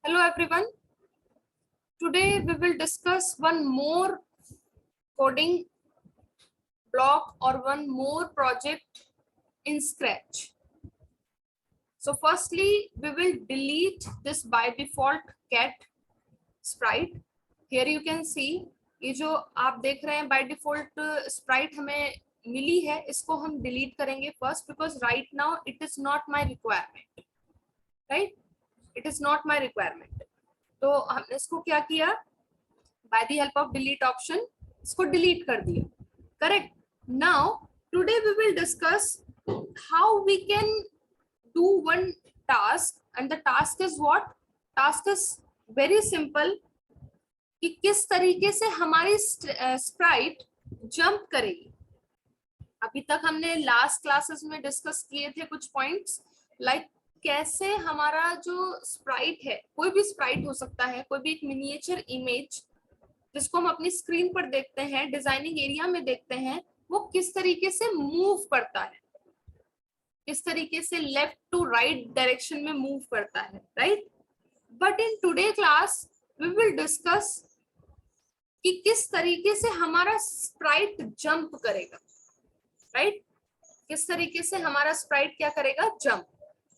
Hello everyone. Today we will discuss one more coding block or one more project in Scratch. So firstly, we will delete this by default cat sprite. Here you can see ये जो आप देख रहे हैं by default sprite हमें मिली है, इसको हम delete करेंगे first because right now it is not my requirement, right? It is not my requirement. तो हमने इसको क्या किया, by the help of delete option इसको delete कर दिया. Correct. Now today we will discuss how we can do one task, and the task is what? Task is very simple कि किस तरीके से हमारी स्प्राइट जंप करेगी. अभी तक हमने लास्ट क्लासेस में डिस्कस किए थे कुछ पॉइंट्स, लाइक कैसे हमारा जो स्प्राइट है, कोई भी स्प्राइट हो सकता है, कोई भी एक मिनिएचर इमेज जिसको हम अपनी स्क्रीन पर देखते हैं, डिजाइनिंग एरिया में देखते हैं, वो किस तरीके से मूव करता है, किस तरीके से लेफ्ट टू राइट डायरेक्शन में मूव करता है, right? But in today class we will discuss कि किस तरीके से हमारा स्प्राइट जंप करेगा, राइट? किस तरीके से हमारा स्प्राइट क्या करेगा, jump.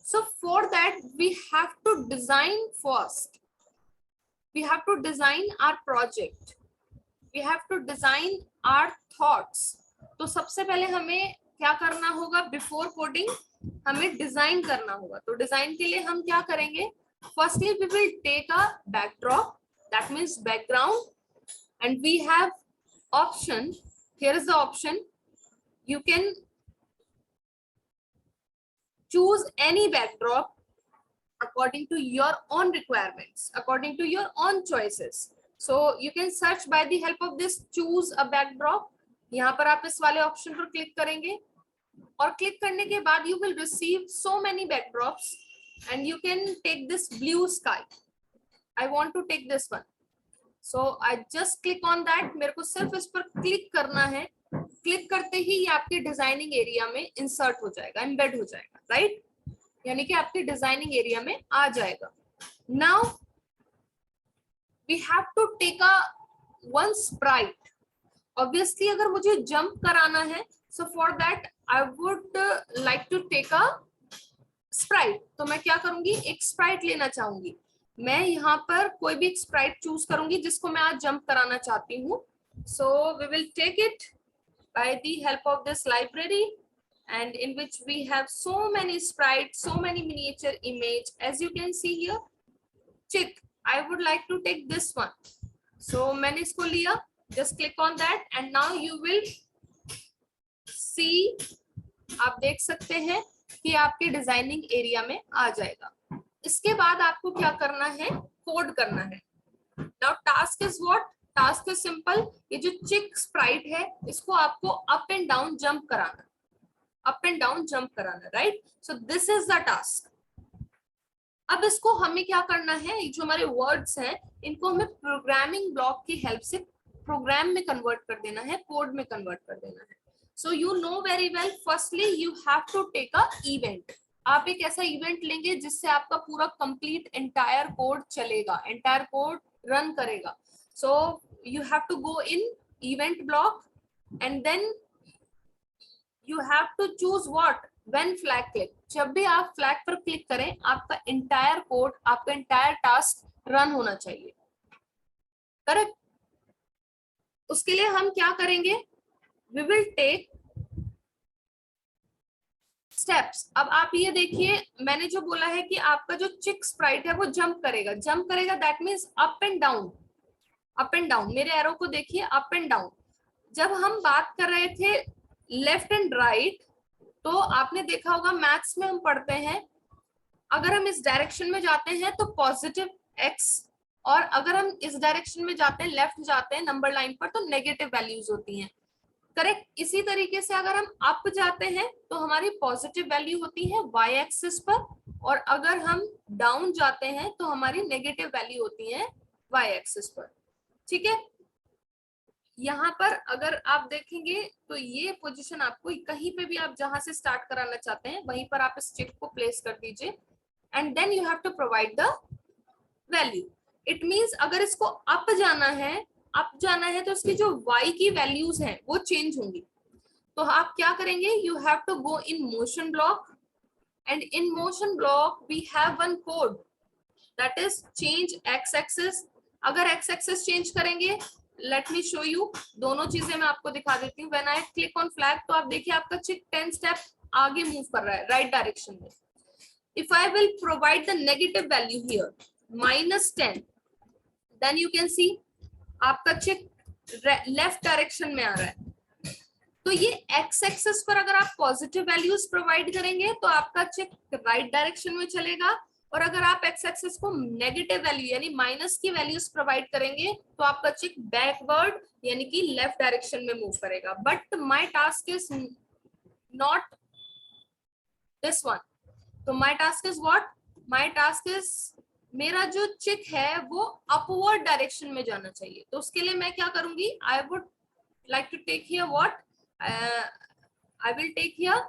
So for that we have to design first. We have to design our project. We have to design our thoughts. तो सबसे पहले हमें क्या करना होगा, बिफोर कोडिंग हमें डिजाइन करना होगा. तो डिजाइन के लिए हम क्या करेंगे, firstly we will take a backdrop, that means background, and we have option. Here is the option. You can choose any backdrop according to your own requirements, according to your own choices. So you can search by the help of this choose a backdrop. यहाँ पर आप इस वाले option पर click करेंगे और click करने के बाद you will receive so many backdrops and you can take this blue sky. I want to take this one. So I just click on that. मेरे को सिर्फ इस पर क्लिक करना है. क्लिक करते ही ये आपके डिजाइनिंग एरिया में इंसर्ट हो जाएगा, एम्बेड हो जाएगा, राइट? यानी कि आपके डिजाइनिंग एरिया में आ जाएगा. Now we have to take a one sprite. Obviously अगर मुझे जंप कराना है, so for that I would like to take a sprite. तो मैं क्या करूंगी, एक स्प्राइट लेना चाहूंगी. मैं यहाँ पर कोई भी एक स्प्राइट चूज करूंगी जिसको मैं आज जंप कराना चाहती हूँ. So we will take it by the help of this library, and in which we have so many sprites, so many miniature image. As you can see here, chick, I would like to take this one. So मैंने इसको लिया, just click on that and now you will see, आप देख सकते हैं कि आपके designing area में आ जाएगा. इसके बाद आपको क्या करना है, कोड करना है. Now task is what? Task is simple. ये जो चिक स्प्राइट है इसको आपको अप एंड डाउन जंप कराना, अप एंड डाउन जंप कराना, right? So this is the task. अब इसको हमें क्या करना है, जो हमारे वर्ड्स हैं इनको हमें प्रोग्रामिंग ब्लॉक की हेल्प से प्रोग्राम में कन्वर्ट कर देना है, कोड में कन्वर्ट कर देना है. So you know very well, firstly you have to take a event. आप एक ऐसा इवेंट लेंगे जिससे आपका पूरा कंप्लीट एंटायर कोड चलेगा, एंटायर कोड रन करेगा. So you have to go in event block and then you have to choose what, when flag click. जब भी आप फ्लैग पर क्लिक करें आपका entire कोड, आपका entire टास्क रन होना चाहिए, करेक्ट? उसके लिए हम क्या करेंगे, we will take steps. अब आप ये देखिए, मैंने जो बोला है कि आपका जो चिक स्प्राइट है वो जंप करेगा. जंप करेगा that means up and down, up and down. मेरे एरो को देखिए, अप एंड डाउन. जब हम बात कर रहे थे लेफ्ट एंड राइट, तो आपने देखा होगा मैथ्स में हम पढ़ते हैं, अगर हम इस डायरेक्शन में जाते हैं तो पॉजिटिव x, और अगर हम इस डायरेक्शन में जाते हैं, लेफ्ट जाते हैं नंबर लाइन पर, तो नेगेटिव वैल्यूज होती हैं, करेक्ट? इसी तरीके से अगर हम अप जाते हैं तो हमारी पॉजिटिव वैल्यू होती है y एक्सिस पर, और अगर हम डाउन जाते हैं तो हमारी नेगेटिव वैल्यू होती है y एक्सिस पर. ठीक है? यहाँ पर अगर आप देखेंगे तो ये पोजीशन आपको कहीं पे भी आप जहां से स्टार्ट कराना चाहते हैं वहीं पर आप इस चिक को प्लेस कर दीजिए, and then you have to provide the value. It means अगर इसको अप जाना है तो इसकी जो y की वैल्यूज हैं वो चेंज होंगी। तो आप क्या करेंगे, you have to go in motion block, and in motion block we have one code that is change x axis. अगर x एक्सिस चेंज करेंगे, लेट मी शो यू, दोनों चीजें मैं आपको दिखा देती हूँ। When I click on flag तो आप देखिए आपका चिक 10 स्टेप आगे मूव कर रहा है राइट डायरेक्शन में। If I will provide the negative value here, -10, then you can see आपका चिक लेफ्ट डायरेक्शन में आ रहा है। तो ये एक्स एक्सिस पर अगर आप पॉजिटिव वैल्यूज प्रोवाइड करेंगे तो आपका चिक राइट डायरेक्शन में चलेगा, और अगर आप एक्स एक्सिस को नेगेटिव वैल्यू यानी माइनस की वैल्यूज प्रोवाइड करेंगे तो आपका चिक बैकवर्ड यानी कि लेफ्ट डायरेक्शन में मूव करेगा। But my task is not this one. तो my task is what, my task is, मेरा जो चिक है वो अपवर्ड डायरेक्शन में जाना चाहिए। तो उसके लिए मैं क्या करूंगी, I would like to take here what, I will take here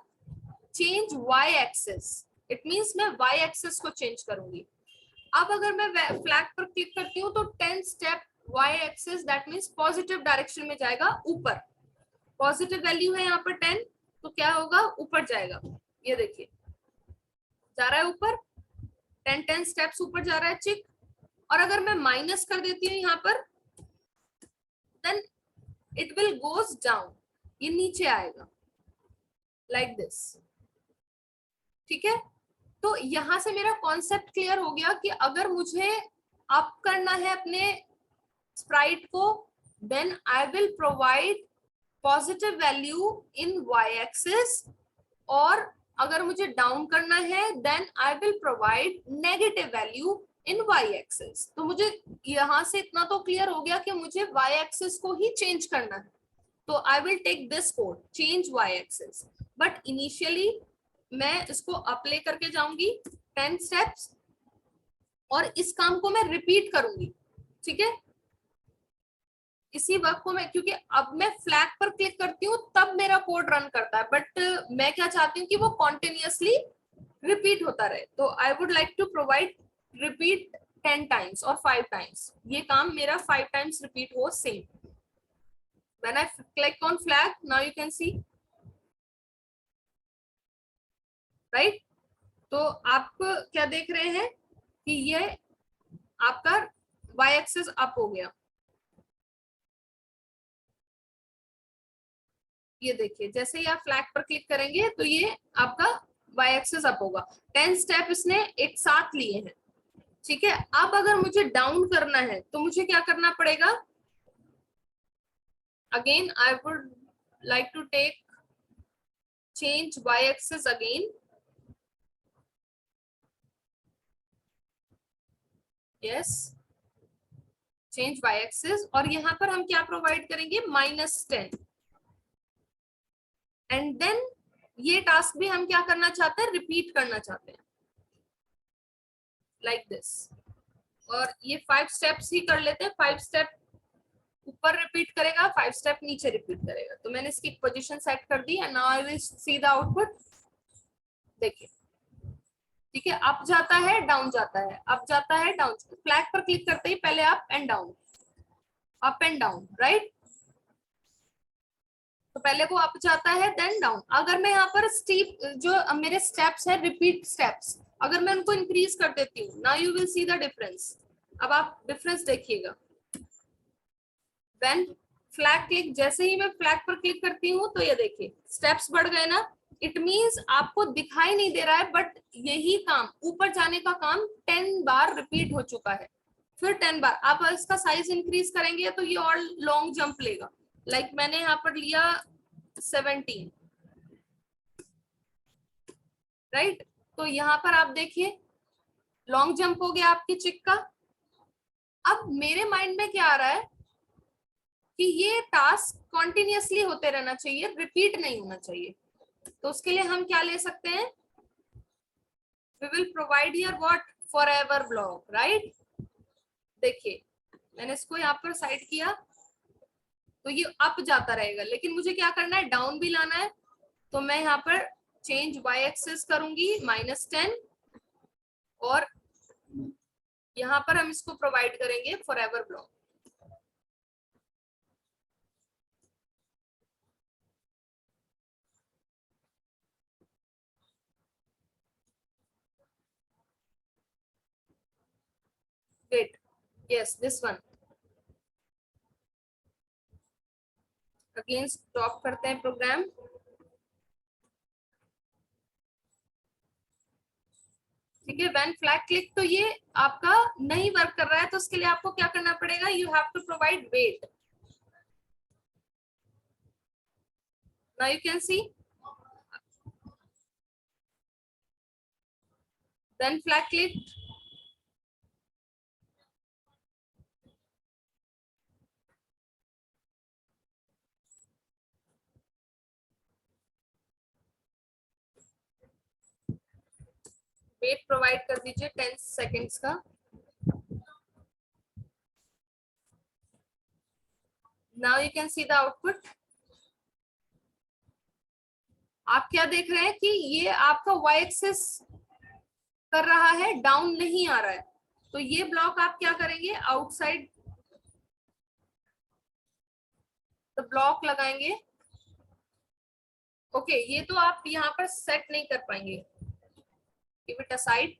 change y axis. It means मैं y एक्सिस को चेंज करूंगी। अब अगर मैं फ्लैग पर क्लिक करती हूँ तो 10 step y axis that means positive direction में जाएगा ऊपर। पॉजिटिव वैल्यू है यहाँ पर 10, तो क्या होगा, ऊपर जाएगा। ये देखिए जा रहा है ऊपर, 10 स्टेप्स ऊपर जा रहा है चिक। और अगर मैं माइनस कर देती हूँ यहाँ पर, then it will goes down, ये नीचे आएगा लाइक दिस। ठीक है, तो यहां से मेरा कॉन्सेप्ट क्लियर हो गया कि अगर मुझे अप करना है अपने स्प्राइट को, then I will provide positive value in y axis, और अगर मुझे डाउन करना है then I will provide negative value in y axis. तो मुझे यहां से इतना तो क्लियर हो गया कि मुझे y एक्सिस को ही चेंज करना है। तो I will take this code change y axis, but initially मैं इसको अप ले करके जाऊंगी 10 स्टेप्स, और इस काम को मैं रिपीट करूंगी। ठीक है, इसी वर्क को मैं, क्योंकि अब मैं फ्लैग पर क्लिक करती हूँ तब मेरा कोड रन करता है, बट मैं क्या चाहती हूँ कि वो कॉन्टिन्यूअसली रिपीट होता रहे। तो I would like to provide repeat 10 times और 5 टाइम्स, ये काम मेरा 5 टाइम्स रिपीट हो same. When I click on flag now you can see, right. तो आप क्या देख रहे हैं कि ये आपका y एक्सिस अप हो गया। ये देखिए जैसे ही आप फ्लैग पर क्लिक करेंगे तो ये आपका y एक्सिस अप होगा। 10 स्टेप इसने एक साथ लिए हैं। ठीक है, अब अगर मुझे डाउन करना है तो मुझे क्या करना पड़ेगा, again I would like to take change y axis again, yes change y axis, और यहां पर हम क्या प्रोवाइड करेंगे, -10। एंड देन ये टास्क भी हम क्या करना चाहते हैं, रिपीट करना चाहते हैं लाइक दिस। और ये 5 स्टेप्स ही कर लेते हैं, 5 स्टेप ऊपर रिपीट करेगा, 5 स्टेप नीचे रिपीट करेगा। तो मैंने इसकी पोजीशन सेट कर दी and now I will see the output. देखिए ठीक है, अप जाता है डाउन जाता है, अप जाता है डाउन। फ्लैग पर क्लिक करते ही पहले up and down, up and down, right. तो पहले वो अप जाता है देन डाउन। अगर मैं यहाँ पर स्टीप जो मेरे स्टेप्स है रिपीट स्टेप्स, अगर मैं उनको इंक्रीज कर देती हूँ, now you will see the difference. अब आप डिफरेंस देखिएगा, व्हेन फ्लैग क्लिक, जैसे ही मैं फ्लैग पर क्लिक करती हूँ तो ये देखिए स्टेप्स बढ़ गए ना। इट मींस आपको दिखाई नहीं दे रहा है, बट यही काम ऊपर जाने का काम 10 बार रिपीट हो चुका है। फिर 10 बार आप इसका साइज इंक्रीज करेंगे तो ये और लॉन्ग जंप लेगा। लाइक मैंने यहाँ पर लिया 17, राइट। तो यहाँ पर आप देखिए लॉन्ग जंप हो गया आपकी चिक का। अब मेरे माइंड में क्या आ रहा है कि ये टास्क कॉन्टिन्यूअसली होते रहना चाहिए, रिपीट नहीं होना चाहिए। तो उसके लिए हम क्या ले सकते हैं, we will provide here what, forever block, right. देखिए मैंने इसको यहाँ पर साइड किया तो ये अप जाता रहेगा, लेकिन मुझे क्या करना है, डाउन भी लाना है। तो मैं यहाँ पर चेंज y एक्सिस करूंगी -10, और यहाँ पर हम इसको प्रोवाइड करेंगे forever block. Wait, yes this one. Again stop करते हैं प्रोग्राम। ठीक है, व्हेन फ्लैग क्लिक, तो ये आपका नहीं वर्क कर रहा है, तो उसके लिए आपको क्या करना पड़ेगा, you have to provide wait. Now you can see, then flag click, wait provide कर दीजिए 10 सेकेंड्स का। Now you can see the output. आप क्या देख रहे हैं कि ये आपका वाई एक्सिस कर रहा है, डाउन नहीं आ रहा है। तो ये ब्लॉक आप क्या करेंगे, आउटसाइड द ब्लॉक लगाएंगे। ओके, ये तो आप यहाँ पर सेट नहीं कर पाएंगे, कीप इट असाइड।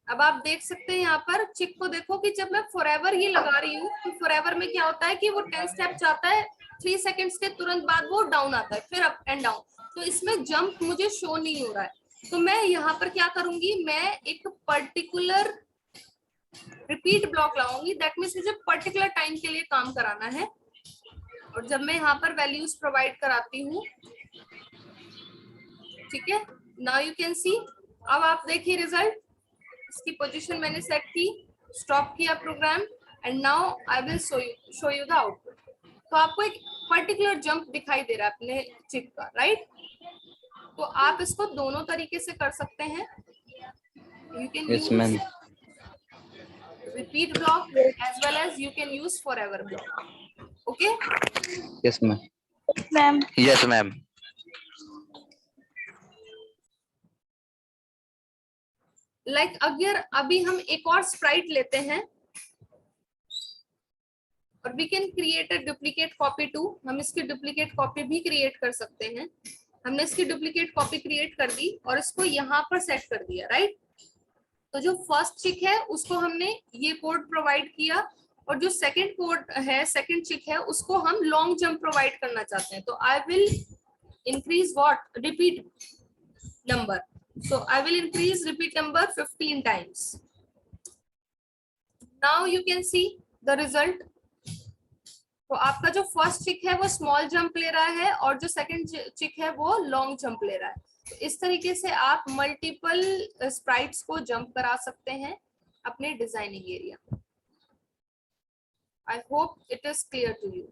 अब आप देख सकते हैं यहाँ पर चिक को देखो कि जब मैं फॉरएवर ये लगा रही हूँ तो फॉरएवर में क्या होता है कि वो 10 स्टेप जाता है, 3 सेकेंड्स के तुरंत बाद वो डाउन आता है, फिर अप एंड डाउन। तो इसमें जंप मुझे शो नहीं हो रहा है। तो मैं यहाँ पर क्या करूंगी, मैं एक पर्टिकुलर रिपीट ब्लॉक लगाऊंगी। दैट मीन्स मुझे पर्टिकुलर टाइम के लिए काम कराना है। और जब मैं यहाँ पर वैल्यूज प्रोवाइड कराती हूँ, ठीक है, नाउ यू कैन सी। अब आप देखिए रिजल्ट, इसकी पोजीशन मैंने सेट की, स्टॉप किया program, and now I will show you the output. तो आपको एक पर्टिकुलर जंप दिखाई दे रहा है अपने चिप का, राइट। तो आप इसको दोनों तरीके से कर सकते हैं। You can use repeat block as well as you can use forever block. Okay? Yes, ma'am. Ma'am Yes, ma'am. Like अगर अभी हम एक और स्प्राइट लेते हैं और we can create a duplicate copy too. हम इसकी डुप्लीकेट कॉपी भी क्रिएट कर सकते हैं। हमने इसकी डुप्लीकेट कॉपी क्रिएट कर दी और इसको यहाँ पर सेट कर दिया, राइट। तो जो फर्स्ट चिक है उसको हमने ये कोड प्रोवाइड किया, और जो सेकंड कोड है, सेकंड चिक है, उसको हम लॉन्ग जंप प्रोवाइड करना चाहते हैं। तो I will increase what, repeat number. So I will increase repeat number 15 times. Now you can see the result. तो आपका जो फर्स्ट चिक है वो स्मॉल जंप ले रहा है और जो सेकंड चिक है वो लॉन्ग जंप ले रहा है। तो इस तरीके से आप मल्टीपल स्प्राइट्स को जंप करा सकते हैं अपने designing area. I hope it is clear to you.